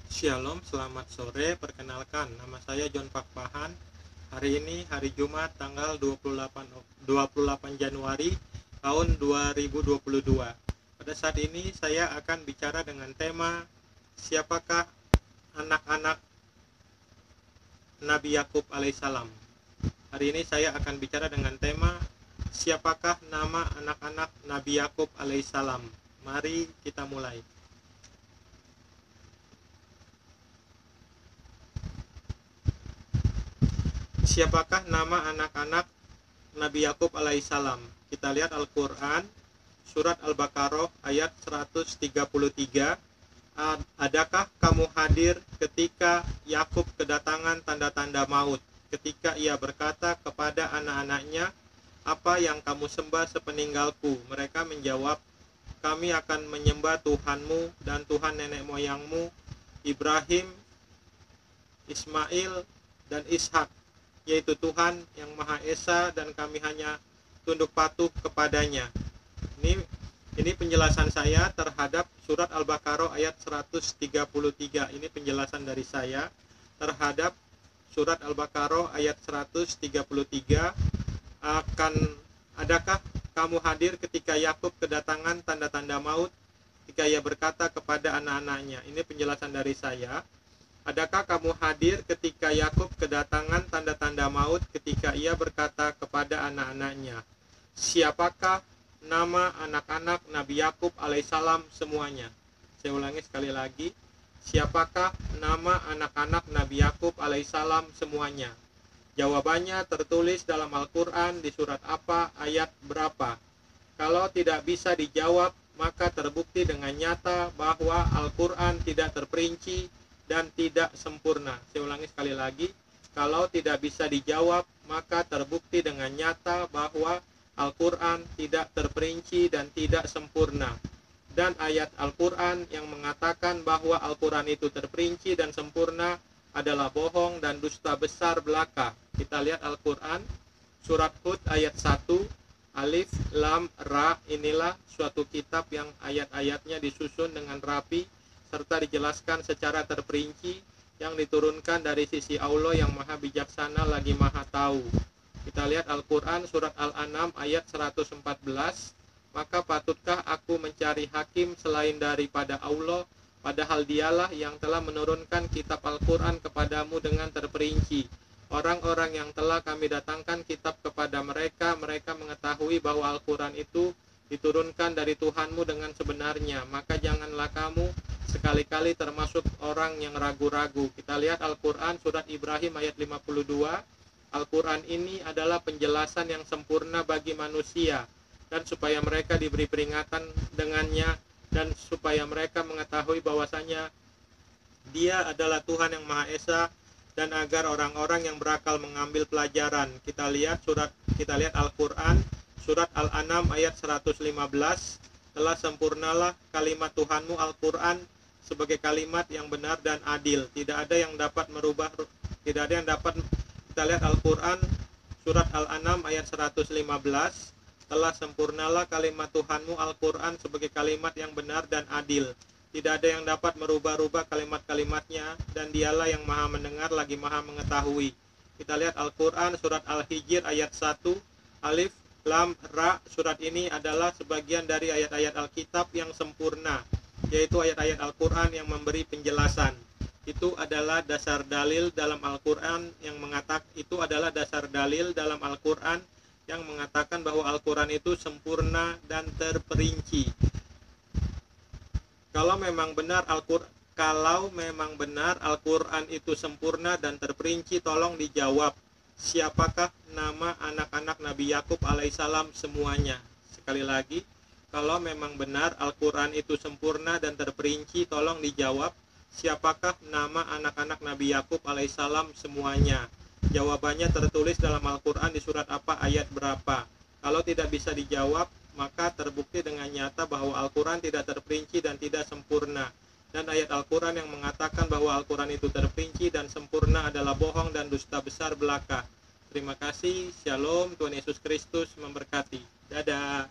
Shalom, selamat sore. Perkenalkan, nama saya John Pakpahan. Hari ini hari Jumat tanggal 28 Januari tahun 2022. Pada saat ini saya akan bicara dengan tema siapakah anak-anak Nabi Yakub alaihissalam. Hari ini saya akan bicara dengan tema siapakah nama anak-anak Nabi Yakub alaihissalam. Mari kita mulai. Siapakah nama anak-anak Nabi Yakub alaihissalam? Kita lihat Al-Quran, surat Al-Baqarah ayat 133. Adakah kamu hadir ketika Yakub kedatangan tanda-tanda maut, ketika ia berkata kepada anak-anaknya, apa yang kamu sembah sepeninggalku? Mereka menjawab, kami akan menyembah Tuhanmu dan Tuhan nenek moyangmu, Ibrahim, Ismail, dan Ishak, yaitu Tuhan yang Maha Esa, dan kami hanya tunduk patuh kepadanya. Ini penjelasan saya terhadap surat Al-Baqarah ayat 133. Ini penjelasan dari saya terhadap surat Al-Baqarah ayat 133. Adakah kamu hadir ketika Yakub kedatangan tanda-tanda maut, ketika ia berkata kepada anak-anaknya? Ini penjelasan dari saya. Adakah kamu hadir ketika Yakub kedatangan tanda-tanda maut, ketika ia berkata kepada anak-anaknya, siapakah nama anak-anak Nabi Yakub alaihissalam semuanya? Saya ulangi sekali lagi, siapakah nama anak-anak Nabi Yakub alaihissalam semuanya? Jawabannya tertulis dalam Al-Quran di surat apa, ayat berapa. Kalau tidak bisa dijawab, maka terbukti dengan nyata bahwa Al-Quran tidak terperinci dan tidak sempurna. Saya ulangi sekali lagi, kalau tidak bisa dijawab, maka terbukti dengan nyata bahwa Al-Quran tidak terperinci dan tidak sempurna. Dan ayat Al-Quran yang mengatakan bahwa Al-Quran itu terperinci dan sempurna adalah bohong dan dusta besar belaka. Kita lihat Al-Quran, surat Hud ayat 1, Alif, Lam, Ra. Inilah suatu kitab yang ayat-ayatnya disusun dengan rapi, serta dijelaskan secara terperinci, yang diturunkan dari sisi Allah yang maha bijaksana lagi maha tahu. Kita lihat Al-Quran surat Al-An'am ayat 114. Maka patutkah aku mencari hakim selain daripada Allah, padahal dialah yang telah menurunkan kitab Al-Quran kepadamu dengan terperinci. Orang-orang yang telah kami datangkan kitab kepada mereka, mereka mengetahui bahwa Al-Quran itu diturunkan dari Tuhanmu dengan sebenarnya. Maka janganlah kamu sekali-kali termasuk orang yang ragu-ragu. Kita lihat Al-Quran surat Ibrahim ayat 52. Al-Quran ini adalah penjelasan yang sempurna bagi manusia, dan supaya mereka diberi peringatan dengannya, dan supaya mereka mengetahui bahwasanya Dia adalah Tuhan yang Maha Esa, dan agar orang-orang yang berakal mengambil pelajaran. Kita lihat Al-Quran surat Al-An'am ayat 115. Telah sempurnalah kalimat Tuhanmu Al-Quran sebagai kalimat yang benar dan adil. Tidak ada yang dapat merubah, tidak ada yang dapat. Kita lihat Al-Quran surat Al-An'am ayat 115. Telah sempurnalah kalimat Tuhanmu Al-Quran sebagai kalimat yang benar dan adil. Tidak ada yang dapat merubah-rubah kalimat-kalimatnya, dan dialah yang maha mendengar lagi maha mengetahui. Kita lihat Al-Quran surat Al-Hijr ayat 1, Alif, Lam, Ra. Surat ini adalah sebagian dari ayat-ayat Alkitab yang sempurna, yaitu ayat-ayat Al-Quran yang memberi penjelasan. Itu adalah dasar dalil dalam Al-Quran yang mengatakan bahwa Al-Quran itu sempurna dan terperinci. Kalau memang benar Al-Quran itu sempurna dan terperinci, tolong dijawab, siapakah nama anak-anak Nabi Yakub alaihissalam semuanya? Sekali lagi, kalau memang benar Al-Quran itu sempurna dan terperinci, tolong dijawab, siapakah nama anak-anak Nabi Yakub alaihissalam semuanya? Jawabannya tertulis dalam Al-Quran di surat apa, ayat berapa. Kalau tidak bisa dijawab, maka terbukti dengan nyata bahwa Al-Quran tidak terperinci dan tidak sempurna. Dan ayat Al-Quran yang mengatakan bahwa Al-Quran itu terperinci dan sempurna adalah bohong dan dusta besar belaka. Terima kasih, Shalom, Tuhan Yesus Kristus memberkati. Dadah.